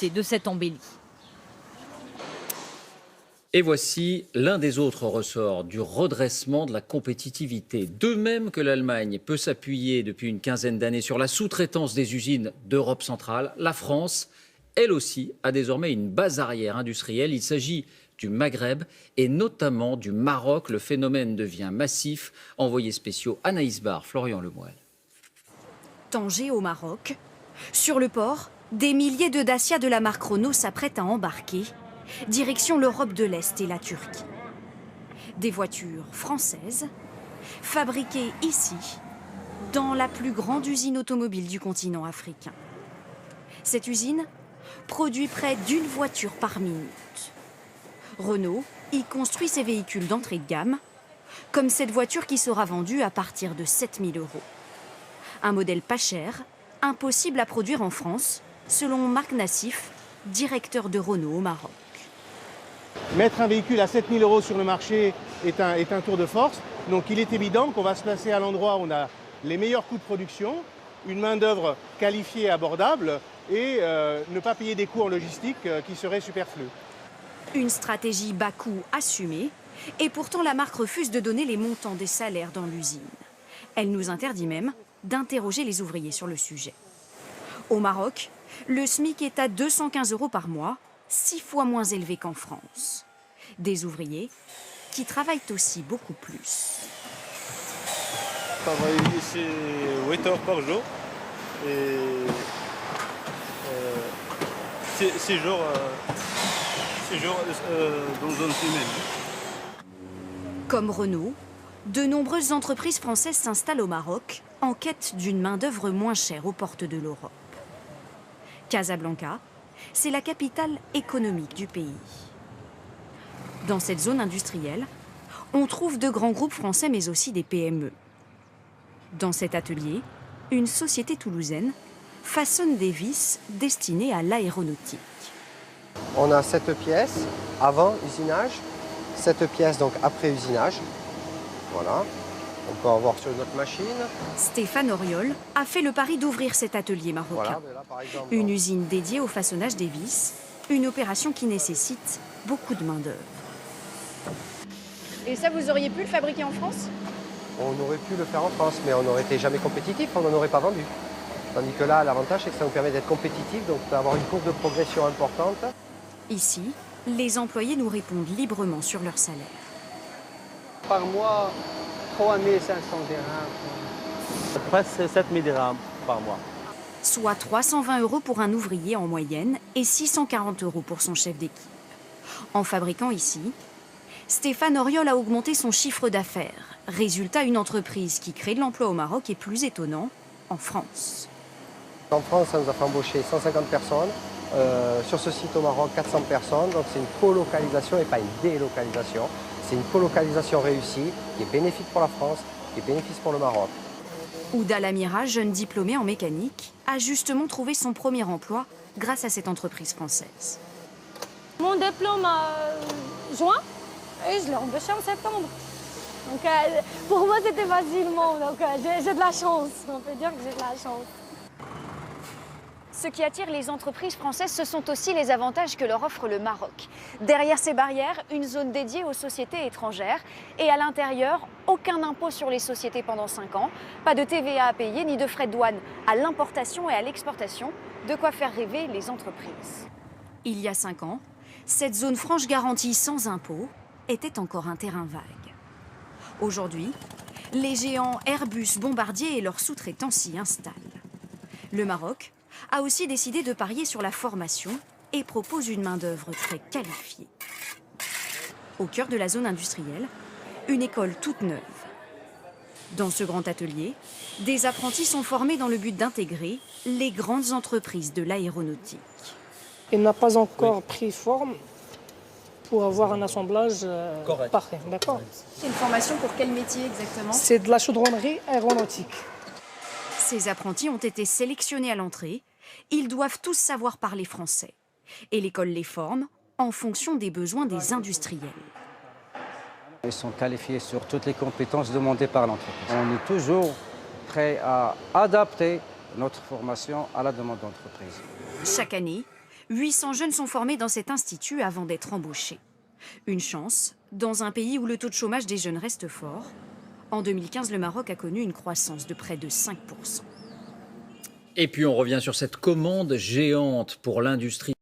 de cette embellie. Et voici l'un des autres ressorts du redressement de la compétitivité. De même que l'Allemagne peut s'appuyer depuis une quinzaine d'années sur la sous-traitance des usines d'Europe centrale, la France, elle aussi, a désormais une base arrière industrielle. Il s'agit du Maghreb et notamment du Maroc. Le phénomène devient massif. Envoyés spéciaux Anaïs Barre, Florian Lemoyle. Tanger au Maroc. Sur le port, des milliers de Dacia de la marque Renault s'apprêtent à embarquer. Direction l'Europe de l'Est et la Turquie. Des voitures françaises, fabriquées ici, dans la plus grande usine automobile du continent africain. Cette usine produit près d'une voiture par minute. Renault y construit ses véhicules d'entrée de gamme, comme cette voiture qui sera vendue à partir de 7 000 €. Un modèle pas cher, impossible à produire en France, selon Marc Nassif, directeur de Renault au Maroc. Mettre un véhicule à 7 000 € sur le marché est un tour de force. Donc il est évident qu'on va se placer à l'endroit où on a les meilleurs coûts de production, une main-d'œuvre qualifiée et abordable et ne pas payer des coûts en logistique qui seraient superflus. Une stratégie bas coût assumée, et pourtant la marque refuse de donner les montants des salaires dans l'usine. Elle nous interdit même d'interroger les ouvriers sur le sujet. Au Maroc, le SMIC est à 215 € par mois, 6 fois moins élevé qu'en France. Des ouvriers qui travaillent aussi beaucoup plus. Je travaille ici 8 heures par jour et 6 jours, dans une semaine. Comme Renault, de nombreuses entreprises françaises s'installent au Maroc en quête d'une main-d'œuvre moins chère aux portes de l'Europe. Casablanca, c'est la capitale économique du pays. Dans cette zone industrielle, on trouve de grands groupes français mais aussi des PME. Dans cet atelier, une société toulousaine façonne des vis destinées à l'aéronautique. On a 7 pièces avant usinage, 7 pièces donc après usinage. Voilà, on peut en voir sur notre machine. Stéphane Auriol a fait le pari d'ouvrir cet atelier marocain. Voilà, là, par exemple, une usine dédiée au façonnage des vis, une opération qui nécessite beaucoup de main-d'œuvre. Et ça, vous auriez pu le fabriquer en France? on aurait pu le faire en France, mais on n'aurait été jamais compétitif, on n'en aurait pas vendu. Tandis que là, l'avantage, c'est que ça nous permet d'être compétitif, donc d'avoir une courbe de progression importante. Ici, les employés nous répondent librement sur leur salaire. Par mois, 3 500 dirhams. Presque 7 000 dirhams par mois. Soit 320 € pour un ouvrier en moyenne et 640 € pour son chef d'équipe. En fabriquant ici, Stéphane Auriol a augmenté son chiffre d'affaires. Résultat, une entreprise qui crée de l'emploi au Maroc est plus étonnant en France. En France, ça nous a fait embaucher 150 personnes. Sur ce site au Maroc, 400 personnes. Donc c'est une colocalisation et pas une délocalisation. C'est une colocalisation réussie qui est bénéfique pour la France, qui est bénéfique pour le Maroc. Ouda Lamira, jeune diplômée en mécanique, a justement trouvé son premier emploi grâce à cette entreprise française. Mon diplôme juin et je l'ai embauché en septembre. Donc pour moi c'était facilement, donc j'ai de la chance, on peut dire que j'ai de la chance. Ce qui attire les entreprises françaises, ce sont aussi les avantages que leur offre le Maroc. Derrière ces barrières, une zone dédiée aux sociétés étrangères et à l'intérieur, aucun impôt sur les sociétés pendant 5 ans, pas de TVA à payer ni de frais de douane à l'importation et à l'exportation, de quoi faire rêver les entreprises. Il y a 5 ans, cette zone franche garantie sans impôt était encore un terrain vague. Aujourd'hui, les géants Airbus, Bombardier et leurs sous-traitants s'y installent. Le Maroc a aussi décidé de parier sur la formation et propose une main-d'œuvre très qualifiée. Au cœur de la zone industrielle, une école toute neuve. Dans ce grand atelier, des apprentis sont formés dans le but d'intégrer les grandes entreprises de l'aéronautique. Il n'a pas encore pris forme pour avoir un assemblage parfait. D'accord. C'est une formation pour quel métier exactement? C'est de la chaudronnerie aéronautique. Ces apprentis ont été sélectionnés à l'entrée. Ils doivent tous savoir parler français. Et l'école les forme en fonction des besoins des industriels. Ils sont qualifiés sur toutes les compétences demandées par l'entreprise. On est toujours prêt à adapter notre formation à la demande d'entreprise. Chaque année, 800 jeunes sont formés dans cet institut avant d'être embauchés. Une chance, dans un pays où le taux de chômage des jeunes reste fort. En 2015, le Maroc a connu une croissance de près de 5%. Et puis on revient sur cette commande géante pour l'industrie